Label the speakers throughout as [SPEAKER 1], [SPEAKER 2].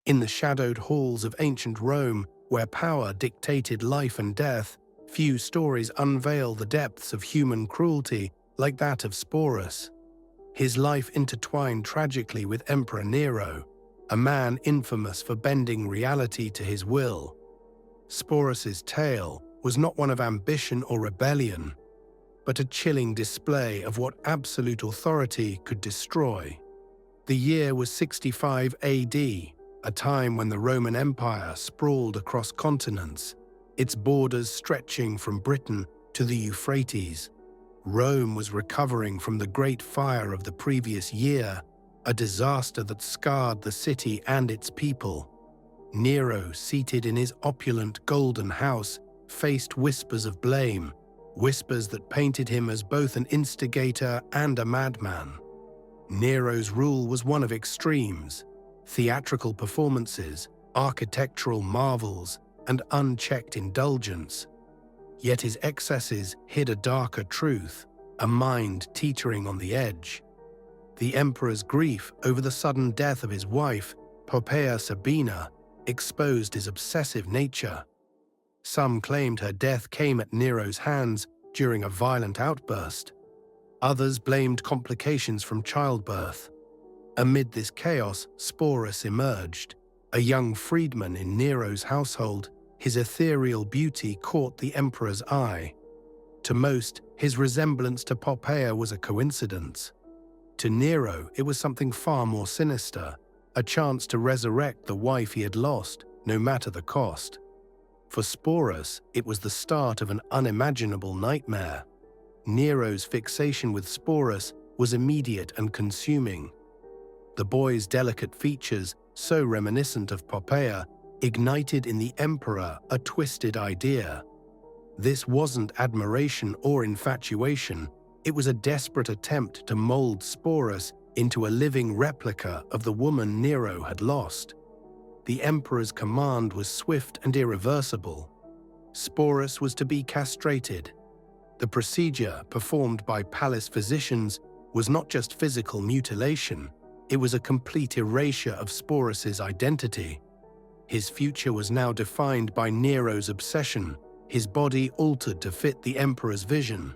[SPEAKER 1] In the shadowed halls of ancient Rome, where power dictated life and death, few stories unveil the depths of human cruelty like that of Sporus. His life intertwined tragically with Emperor Nero, a man infamous for bending reality to his will. Sporus's tale was not one of ambition or rebellion, but a chilling display of what absolute authority could destroy. The year was 65 AD, a time when the Roman Empire sprawled across continents, its borders stretching from Britain to the Euphrates. Rome was recovering from the Great Fire of the previous year, a disaster that scarred the city and its people. Nero, seated in his opulent golden house, faced whispers of blame, whispers that painted him as both an instigator and a madman. Nero's rule was one of extremes: theatrical performances, architectural marvels, and unchecked indulgence. Yet his excesses hid a darker truth, a mind teetering on the edge. The emperor's grief over the sudden death of his wife, Poppaea Sabina, exposed his obsessive nature. Some claimed her death came at Nero's hands during a violent outburst. Others blamed complications from childbirth. Amid this chaos, Sporus emerged, a young freedman in Nero's household. His ethereal beauty caught the emperor's eye. To most, his resemblance to Poppaea was a coincidence. To Nero, it was something far more sinister, a chance to resurrect the wife he had lost, no matter the cost. For Sporus, it was the start of an unimaginable nightmare. Nero's fixation with Sporus was immediate and consuming. The boy's delicate features, so reminiscent of Poppaea, ignited in the emperor a twisted idea. This wasn't admiration or infatuation, it was a desperate attempt to mold Sporus into a living replica of the woman Nero had lost. The emperor's command was swift and irreversible. Sporus was to be castrated. The procedure, performed by palace physicians, was not just physical mutilation, it was a complete erasure of Sporus's identity. His future was now defined by Nero's obsession, his body altered to fit the emperor's vision.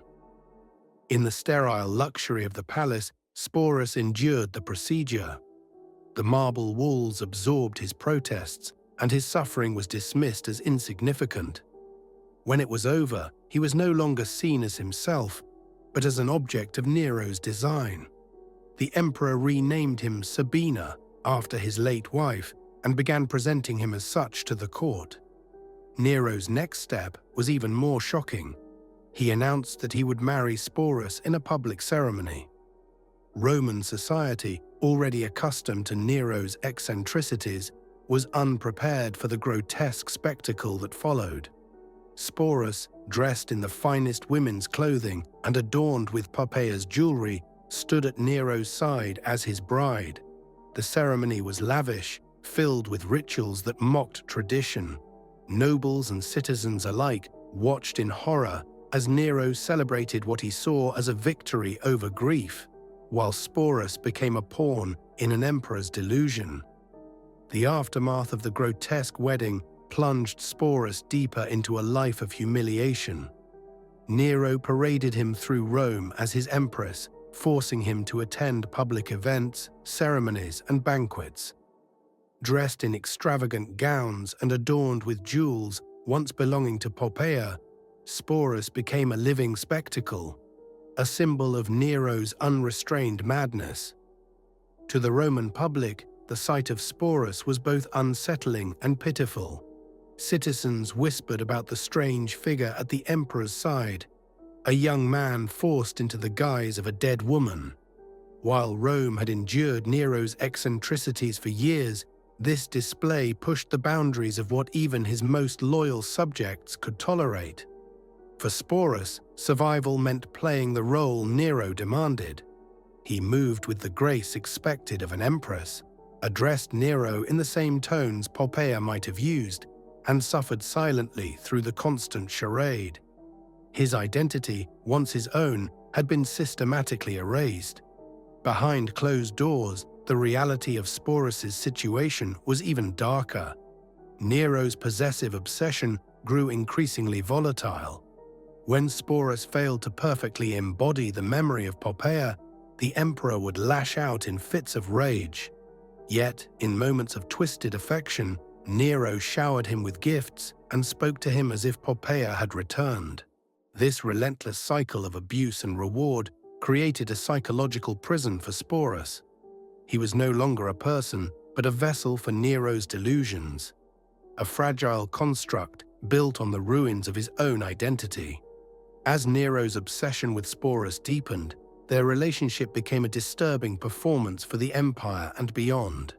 [SPEAKER 1] In the sterile luxury of the palace, Sporus endured the procedure. The marble walls absorbed his protests, and his suffering was dismissed as insignificant. When it was over, he was no longer seen as himself, but as an object of Nero's design. The emperor renamed him Sabina, after his late wife, and began presenting him as such to the court. Nero's next step was even more shocking. He announced that he would marry Sporus in a public ceremony. Roman society, already accustomed to Nero's eccentricities, was unprepared for the grotesque spectacle that followed. Sporus, dressed in the finest women's clothing and adorned with Poppaea's jewelry, stood at Nero's side as his bride. The ceremony was lavish, filled with rituals that mocked tradition. Nobles and citizens alike watched in horror as Nero celebrated what he saw as a victory over grief, while Sporus became a pawn in an emperor's delusion. The aftermath of the grotesque wedding plunged Sporus deeper into a life of humiliation. Nero paraded him through Rome as his empress, forcing him to attend public events, ceremonies, and banquets. Dressed in extravagant gowns and adorned with jewels once belonging to Poppaea, Sporus became a living spectacle, a symbol of Nero's unrestrained madness. To the Roman public, the sight of Sporus was both unsettling and pitiful. Citizens whispered about the strange figure at the emperor's side, a young man forced into the guise of a dead woman. While Rome had endured Nero's eccentricities for years, this display pushed the boundaries of what even his most loyal subjects could tolerate. For Sporus, survival meant playing the role Nero demanded. He moved with the grace expected of an empress, addressed Nero in the same tones Poppaea might have used, and suffered silently through the constant charade. His identity, once his own, had been systematically erased. Behind closed doors, the reality of Sporus's situation was even darker. Nero's possessive obsession grew increasingly volatile. When Sporus failed to perfectly embody the memory of Poppaea, the emperor would lash out in fits of rage. Yet, in moments of twisted affection, Nero showered him with gifts and spoke to him as if Poppaea had returned. This relentless cycle of abuse and reward created a psychological prison for Sporus. He was no longer a person, but a vessel for Nero's delusions, a fragile construct built on the ruins of his own identity. As Nero's obsession with Sporus deepened, their relationship became a disturbing performance for the empire and beyond.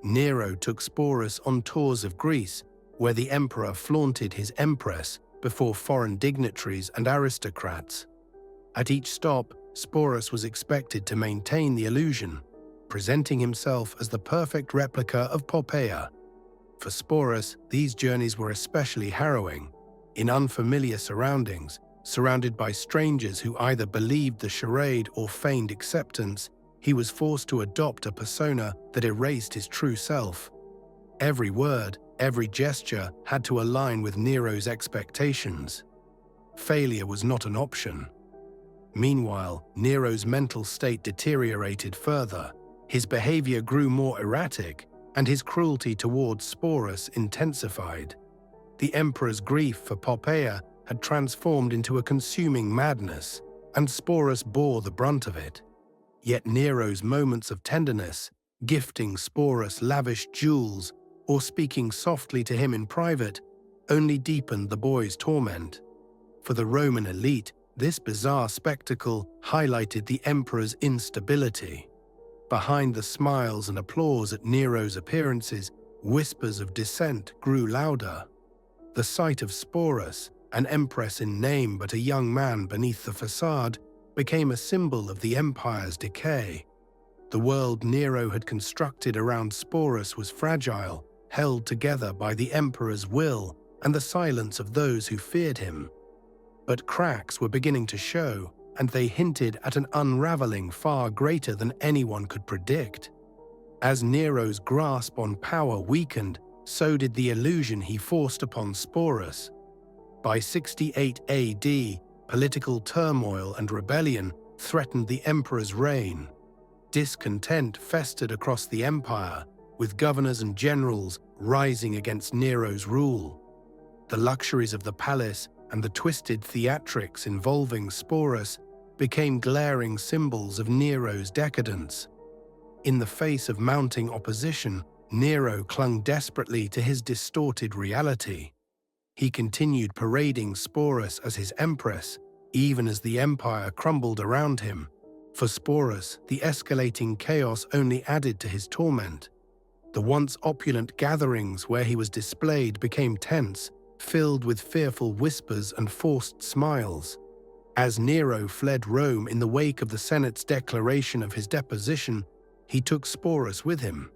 [SPEAKER 1] Nero took Sporus on tours of Greece, where the emperor flaunted his empress before foreign dignitaries and aristocrats. At each stop, Sporus was expected to maintain the illusion, presenting himself as the perfect replica of Poppaea. For Sporus, these journeys were especially harrowing. In unfamiliar surroundings, surrounded by strangers who either believed the charade or feigned acceptance, he was forced to adopt a persona that erased his true self. Every word, every gesture had to align with Nero's expectations. Failure was not an option. Meanwhile, Nero's mental state deteriorated further. His behavior grew more erratic, and his cruelty towards Sporus intensified. The emperor's grief for Poppaea had transformed into a consuming madness, and Sporus bore the brunt of it. Yet Nero's moments of tenderness, gifting Sporus lavish jewels or speaking softly to him in private, only deepened the boy's torment. For the Roman elite, this bizarre spectacle highlighted the emperor's instability. Behind the smiles and applause at Nero's appearances, whispers of dissent grew louder. The sight of Sporus, an empress in name but a young man beneath the facade, became a symbol of the empire's decay. The world Nero had constructed around Sporus was fragile, held together by the emperor's will and the silence of those who feared him. But cracks were beginning to show, and they hinted at an unraveling far greater than anyone could predict. As Nero's grasp on power weakened, so did the illusion he forced upon Sporus. By 68 AD, political turmoil and rebellion threatened the emperor's reign. Discontent festered across the empire, with governors and generals rising against Nero's rule. The luxuries of the palace and the twisted theatrics involving Sporus became glaring symbols of Nero's decadence. In the face of mounting opposition, Nero clung desperately to his distorted reality. He continued parading Sporus as his empress, even as the empire crumbled around him. For Sporus, the escalating chaos only added to his torment. The once opulent gatherings where he was displayed became tense, filled with fearful whispers and forced smiles. As Nero fled Rome in the wake of the Senate's declaration of his deposition, he took Sporus with him.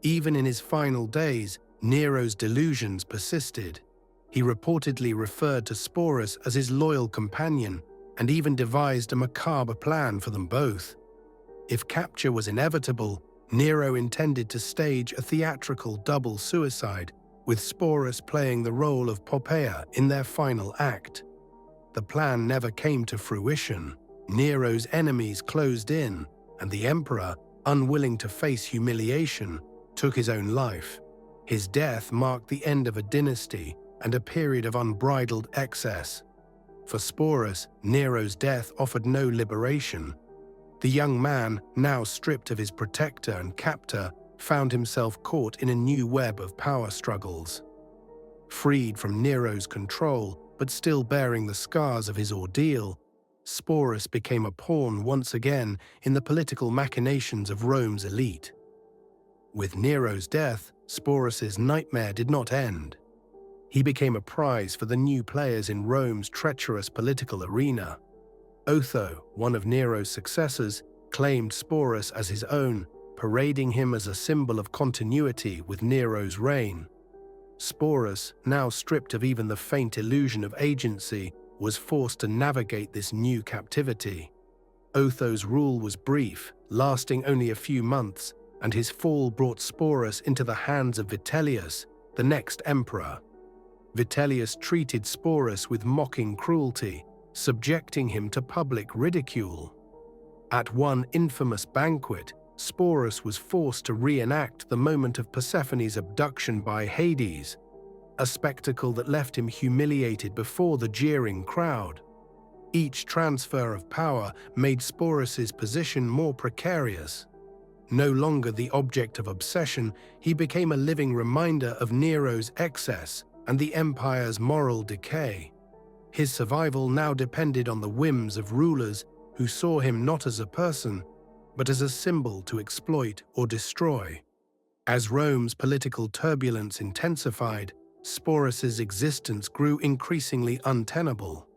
[SPEAKER 1] Even in his final days, Nero's delusions persisted. He reportedly referred to Sporus as his loyal companion and even devised a macabre plan for them both. If capture was inevitable, Nero intended to stage a theatrical double suicide, with Sporus playing the role of Poppaea in their final act. The plan never came to fruition. Nero's enemies closed in, and the emperor, unwilling to face humiliation, took his own life. His death marked the end of a dynasty and a period of unbridled excess. For Sporus, Nero's death offered no liberation. The young man, now stripped of his protector and captor, found himself caught in a new web of power struggles. Freed from Nero's control, but still bearing the scars of his ordeal, Sporus became a pawn once again in the political machinations of Rome's elite. With Nero's death, Sporus's nightmare did not end. He became a prize for the new players in Rome's treacherous political arena. Otho, one of Nero's successors, claimed Sporus as his own, parading him as a symbol of continuity with Nero's reign. Sporus, now stripped of even the faint illusion of agency, was forced to navigate this new captivity. Otho's rule was brief, lasting only a few months, and his fall brought Sporus into the hands of Vitellius, the next emperor. Vitellius treated Sporus with mocking cruelty, subjecting him to public ridicule. At one infamous banquet, Sporus was forced to reenact the moment of Persephone's abduction by Hades, a spectacle that left him humiliated before the jeering crowd. Each transfer of power made Sporus's position more precarious. No longer the object of obsession, he became a living reminder of Nero's excess and the empire's moral decay. His survival now depended on the whims of rulers who saw him not as a person, but as a symbol to exploit or destroy. As Rome's political turbulence intensified, Sporus's existence grew increasingly untenable.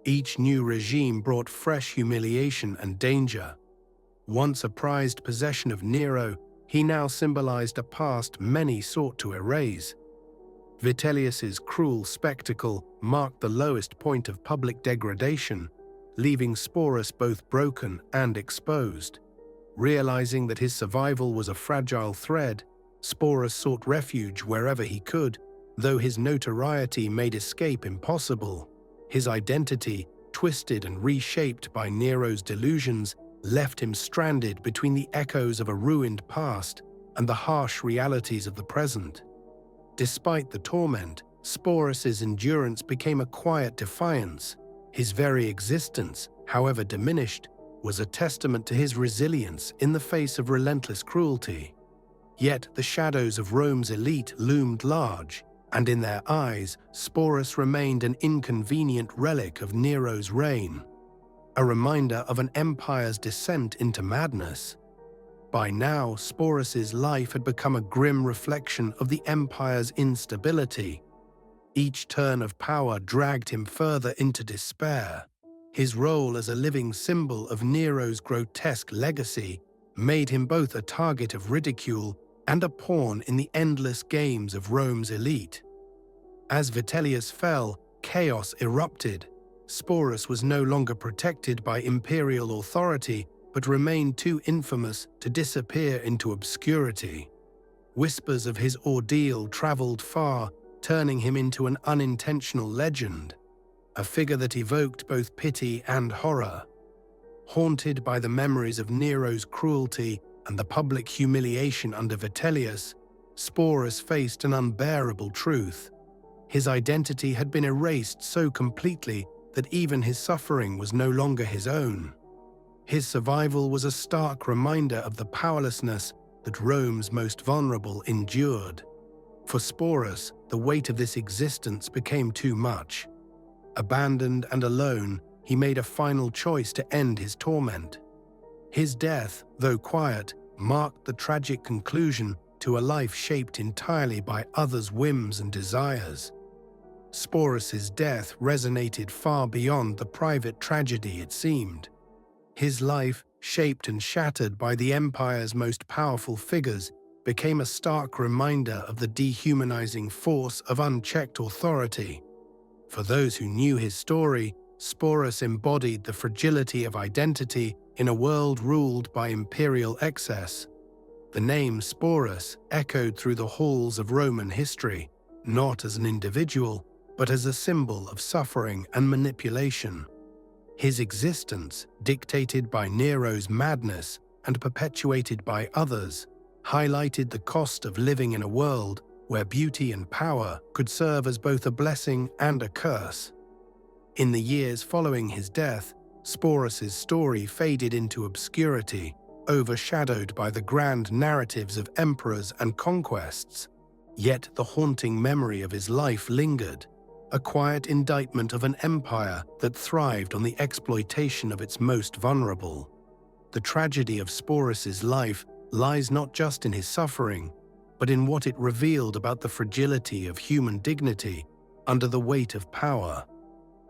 [SPEAKER 1] Each new regime brought fresh humiliation and danger. Once a prized possession of Nero, he now symbolized a past many sought to erase. Vitellius's cruel spectacle marked the lowest point of public degradation, leaving Sporus both broken and exposed. Realizing that his survival was a fragile thread, Sporus sought refuge wherever he could, though his notoriety made escape impossible. His identity, twisted and reshaped by Nero's delusions, left him stranded between the echoes of a ruined past and the harsh realities of the present. Despite the torment, Sporus's endurance became a quiet defiance. His very existence, however diminished, was a testament to his resilience in the face of relentless cruelty. Yet the shadows of Rome's elite loomed large, and in their eyes, Sporus remained an inconvenient relic of Nero's reign, a reminder of an empire's descent into madness. By now, Sporus's life had become a grim reflection of the empire's instability. Each turn of power dragged him further into despair. His role as a living symbol of Nero's grotesque legacy made him both a target of ridicule and a pawn in the endless games of Rome's elite. As Vitellius fell, chaos erupted. Sporus was no longer protected by imperial authority, but remained too infamous to disappear into obscurity. Whispers of his ordeal traveled far, turning him into an unintentional legend, a figure that evoked both pity and horror. Haunted by the memories of Nero's cruelty and the public humiliation under Vitellius, Sporus faced an unbearable truth. His identity had been erased so completely that even his suffering was no longer his own. His survival was a stark reminder of the powerlessness that Rome's most vulnerable endured. For Sporus, the weight of this existence became too much. Abandoned and alone, he made a final choice to end his torment. His death, though quiet, marked the tragic conclusion to a life shaped entirely by others' whims and desires. Sporus's death resonated far beyond the private tragedy it seemed. His life, shaped and shattered by the empire's most powerful figures, became a stark reminder of the dehumanizing force of unchecked authority. For those who knew his story, Sporus embodied the fragility of identity in a world ruled by imperial excess. The name Sporus echoed through the halls of Roman history, not as an individual, but as a symbol of suffering and manipulation. His existence, dictated by Nero's madness and perpetuated by others, highlighted the cost of living in a world where beauty and power could serve as both a blessing and a curse. In the years following his death, Sporus's story faded into obscurity, overshadowed by the grand narratives of emperors and conquests. Yet the haunting memory of his life lingered, a quiet indictment of an empire that thrived on the exploitation of its most vulnerable. The tragedy of Sporus's life lies not just in his suffering, but in what it revealed about the fragility of human dignity under the weight of power.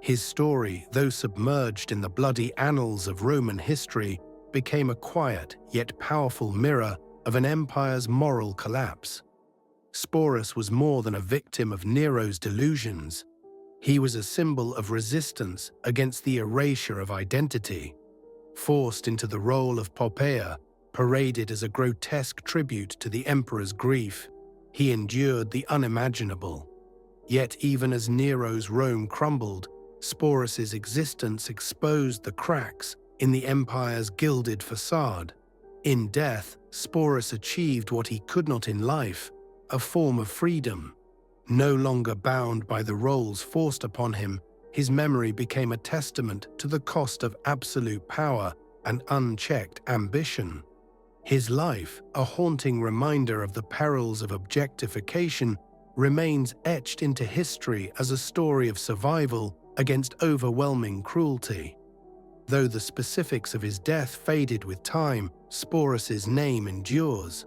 [SPEAKER 1] His story, though submerged in the bloody annals of Roman history, became a quiet yet powerful mirror of an empire's moral collapse. Sporus was more than a victim of Nero's delusions. He was a symbol of resistance against the erasure of identity. Forced into the role of Poppaea, paraded as a grotesque tribute to the emperor's grief, he endured the unimaginable. Yet even as Nero's Rome crumbled, Sporus's existence exposed the cracks in the empire's gilded facade. In death, Sporus achieved what he could not in life, a form of freedom. No longer bound by the roles forced upon him, his memory became a testament to the cost of absolute power and unchecked ambition. His life, a haunting reminder of the perils of objectification, remains etched into history as a story of survival against overwhelming cruelty. Though the specifics of his death faded with time, Sporus's name endures,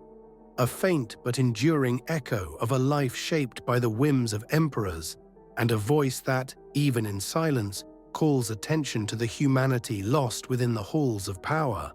[SPEAKER 1] a faint but enduring echo of a life shaped by the whims of emperors, and a voice that, even in silence, calls attention to the humanity lost within the halls of power.